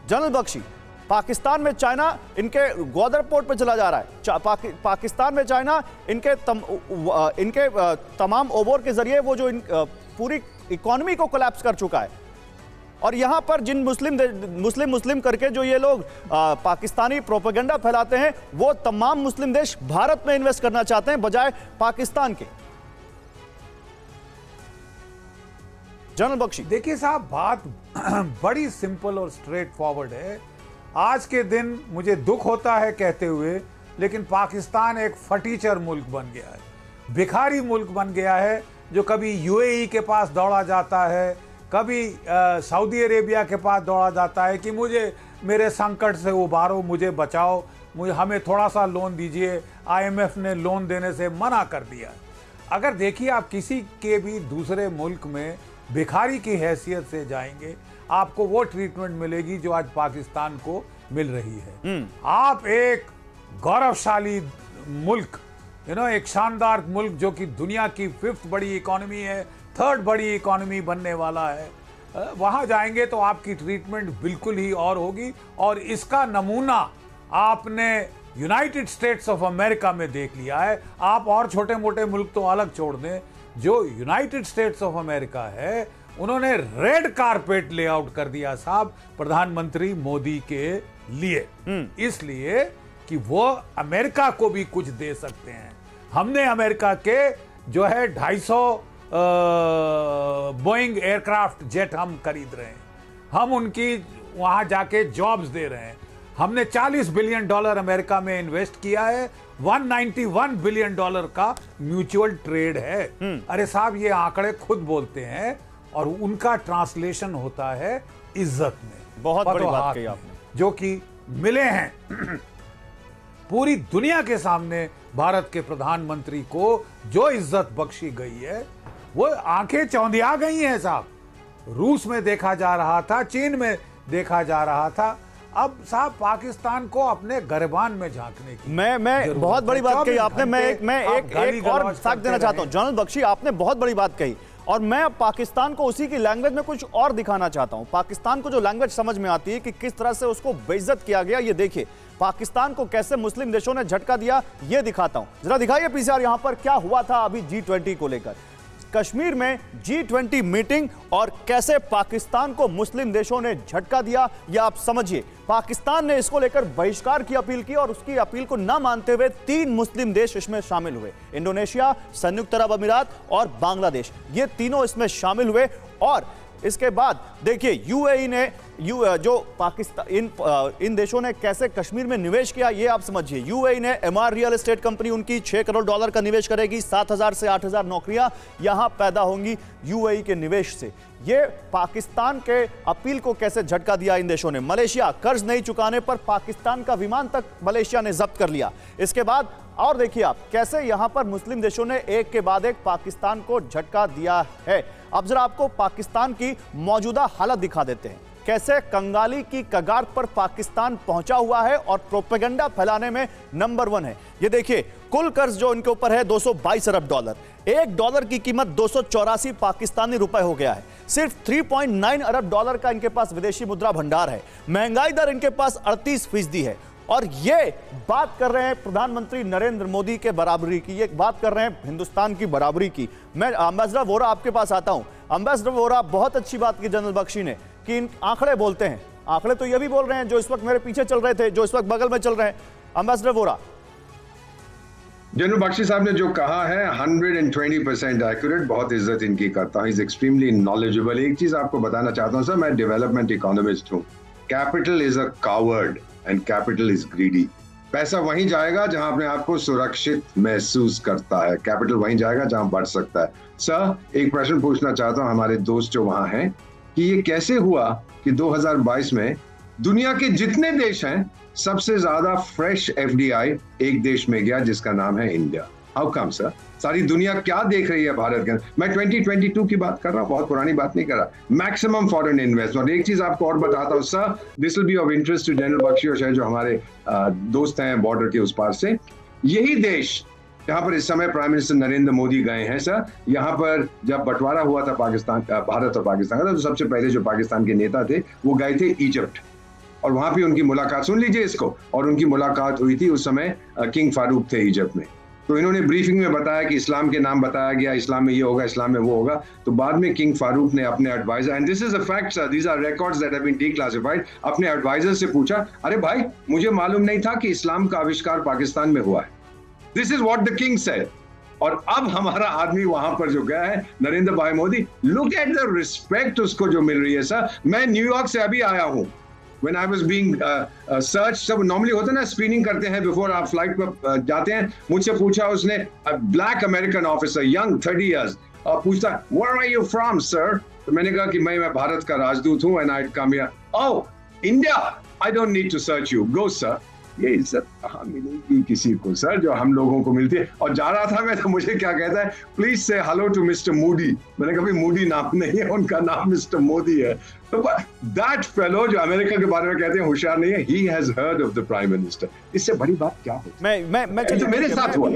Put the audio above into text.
General Bakshi, Pakistan में China इनके Gwadar port पे चला जा रहा है। पाकिस्तान में चाइना इनके तमाम ओवर के जरिए वो जो पूरी इकोनॉमी को कोलैप्स कर चुका है। और यहां पर जिन मुस्लिम करके जो ये लोग पाकिस्तानी प्रोपेगेंडा फैलाते हैं, वो तमाम मुस्लिम देश भारत में इन्वेस्ट करना चाहते हैं बजाय पाकिस्तान के। जनरल बख्शी, देखिए साहब, बात बड़ी सिंपल और स्ट्रेट फॉरवर्ड है। आज के दिन मुझे दुख होता है कहते हुए, लेकिन पाकिस्तान एक फटीचर मुल्क बन गया है, भिखारी मुल्क बन गया है, जो कभी यूएई के पास दौड़ा जाता है, कभी सऊदी अरेबिया के पास दौड़ा जाता है कि मुझे मेरे संकट से उबारो, मुझे बचाओ, हमें थोड़ा सा लोन दीजिए। आईएमएफ ने लोन देने से मना कर दिया। अगर देखिए, आप किसी के भी दूसरे मुल्क में भिखारी की हैसियत से जाएंगे, आपको वो ट्रीटमेंट मिलेगी जो आज पाकिस्तान को मिल रही है। आप एक गौरवशाली मुल्क, एक शानदार मुल्क जो कि दुनिया की 5th बड़ी इकोनॉमी है, 3rd बड़ी इकोनॉमी बनने वाला है, वहां जाएंगे तो आपकी ट्रीटमेंट बिल्कुल ही और होगी। और इसका नमूना आपने यूनाइटेड स्टेट्स ऑफ अमेरिका में देख लिया है। आप और छोटे मोटे मुल्क तो अलग छोड़ दें, जो यूनाइटेड स्टेट्स ऑफ अमेरिका है, उन्होंने रेड कारपेट लेआउट कर दिया साहब प्रधानमंत्री मोदी के लिए, इसलिए कि वो अमेरिका को भी कुछ दे सकते हैं। हमने अमेरिका के जो है 250 बोइंग एयरक्राफ्ट जेट हम खरीद रहे हैं, हम उनकी वहां जाके जॉब्स दे रहे हैं। हमने $40 बिलियन अमेरिका में इन्वेस्ट किया है, $191 बिलियन का म्यूचुअल ट्रेड है। अरे साहब, ये आंकड़े खुद बोलते हैं और उनका ट्रांसलेशन होता है इज्जत में। बहुत बड़ी बात कही आपने, जो कि मिले हैं पूरी दुनिया के सामने। भारत के प्रधानमंत्री को जो इज्जत बख्शी गई है, वो आंखें चौंधिया गई हैं साहब। रूस में देखा जा रहा था, चीन में देखा जा रहा था, अब साहब पाकिस्तान को अपने गर्भान में झांकने की मैं बहुत बड़ी बात कही आपने। मैं एक और साख देना चाहता हूं। जनरल बख्शी, आपने बहुत बड़ी बात कही और मैं पाकिस्तान को उसी की लैंग्वेज में कुछ और दिखाना चाहता हूं। पाकिस्तान को जो लैंग्वेज समझ में आती है कि किस तरह से उसको बेइज्जत किया गया, ये देखिए पाकिस्तान को कैसे मुस्लिम देशों ने झटका दिया, ये दिखाता हूं। जरा दिखाइए पीसीआर यहां पर क्या हुआ था अभी G20 को लेकर। कश्मीर में G20 मीटिंग और कैसे पाकिस्तान को मुस्लिम देशों ने झटका दिया, यह आप समझिए। पाकिस्तान ने इसको लेकर बहिष्कार की अपील की और उसकी अपील को न मानते हुए 3 मुस्लिम देश इसमें शामिल हुए। इंडोनेशिया, संयुक्त अरब अमीरात और बांग्लादेश, ये तीनों इसमें शामिल हुए। और इसके बाद देखिए यूएई ने जो पाकिस्तान इन देशों ने कैसे कश्मीर में निवेश किया, ये आप समझिए। यूएई ने एमआर रियल एस्टेट कंपनी उनकी $6 करोड़ का निवेश करेगी, 7,000 से 8,000 नौकरियां यहां पैदा होंगी यूएई के निवेश से। ये पाकिस्तान के अपील को कैसे झटका दिया इन देशों ने। मलेशिया, कर्ज नहीं चुकाने पर पाकिस्तान का विमान तक मलेशिया ने जब्त कर लिया। इसके बाद और देखिए आप कैसे यहां पर मुस्लिम देशों ने एक के बाद एक पाकिस्तान को झटका दिया है। अब जरा आपको पाकिस्तान की मौजूदा हालत दिखा देते हैं, कैसे कंगाली की कगार पर पाकिस्तान पहुंचा हुआ है और प्रोपेगेंडा फैलाने में नंबर 1 है। ये देखिए, कुल कर्ज जो इनके ऊपर है $222 अरब। $1 की कीमत 284 पाकिस्तानी रुपए हो गया है। सिर्फ $3.9 अरब का इनके पास विदेशी मुद्रा भंडार है। महंगाई दर इनके पास 38% है। और ये बात कर रहे हैं प्रधानमंत्री नरेंद्र मोदी के बराबरी की, ये बात कर रहे हैं हिंदुस्तान की बराबरी की। मैं अम्बेसडर वोरा आपके पास आता हूं। अम्बेसडर वोरा, बहुत अच्छी बात की जनरल बख्शी ने कि इन आंकड़े बोलते हैं। आंकड़े तो ये भी बोल रहे हैं जो इस वक्त मेरे पीछे चल रहे थे, जो इस वक्त बगल में चल रहे हैं। अम्बेसडर वोरा, जनरल बख्शी साहब ने जो कहा है 120% एक्यूरेट, बहुत इज्जत इनकी करता हूं। Is extremely knowledgeable. एक चीज आपको बताना चाहता हूं सर, मैं डेवलपमेंट इकोनॉमिस्ट हूं। Capital is a coward and capital is greedy. पैसा वहीं जाएगा जहां अपने आप को सुरक्षित महसूस करता है। कैपिटल वहीं जाएगा जहां बढ़ सकता है। सर, एक प्रश्न पूछना चाहता हूं हमारे दोस्त जो वहां हैं कि ये कैसे हुआ कि 2022 में दुनिया के जितने देश हैं सबसे ज्यादा फ्रेश एफडीआई एक देश में गया जिसका नाम है इंडिया। How come sir? सारी दुनिया क्या देख रही है भारत के अंदर? मैं 2022 की बात कर रहा हूँ, बहुत पुरानी बात नहीं कर रहा। Maximum foreign investment. एक चीज आपको और बताता हूँ sir, this will be of interest to general Bakshi और जो हमारे दोस्त हैं बॉर्डर के उस पार से। यही देश यहाँ पर इस समय प्राइम मिनिस्टर नरेंद्र मोदी गए हैं सर। यहाँ पर जब बंटवारा हुआ था पाकिस्तान, भारत और पाकिस्तान का, तो सबसे पहले जो पाकिस्तान के नेता थे वो गए थे इजिप्ट। और वहां पे उनकी मुलाकात, सुन लीजिए इसको, और उनकी मुलाकात हुई थी उस समय किंग फारूक थे इजिप्ट में। तो इन्होंने ब्रीफिंग में बताया कि इस्लाम के नाम बताया गया, इस्लाम में ये होगा, इस्लाम में वो होगा। तो बाद में किंग फारूक ने अपने advisor, and this is a fact sir, these are records that have been declassified, अपने एडवाइजर से पूछा, अरे भाई मुझे मालूम नहीं था कि इस्लाम का आविष्कार पाकिस्तान में हुआ है। This is what the king said. और अब हमारा आदमी वहां पर जो गया है, नरेंद्र भाई Modi, look at the respect उसको जो मिल रही है सर। मैं न्यूयॉर्क से अभी आया हूं, When I was being searched, सब नॉर्मली होता है ना, स्क्रीनिंग करते हैं बिफोर आप फ्लाइट पर जाते हैं। मुझसे पूछा उसने, black American officer, young 30 years, पूछता, Where are you from, sir? तो मैंने कहा कि मैं भारत का राजदूत हूँ, and I'd come here. Oh, India, I don't need to search you. Go, sir. ये इज्जत कहाँ मिलेगी किसी को सर, जो हम लोगों को मिलती है। और जा रहा था मैं, तो मुझे क्या कहता है, प्लीज से हेलो टू मिस्टर मोदी। मैंने कभी मोदी नाम नहीं है, उनका नाम मिस्टर मोदी है। तो दैट फेलो जो अमेरिका के बारे में कहते हैं होशियार नहीं है, he has heard of the prime minister. इससे बड़ी बात क्या हो? मैं मेरे साथ हुआ।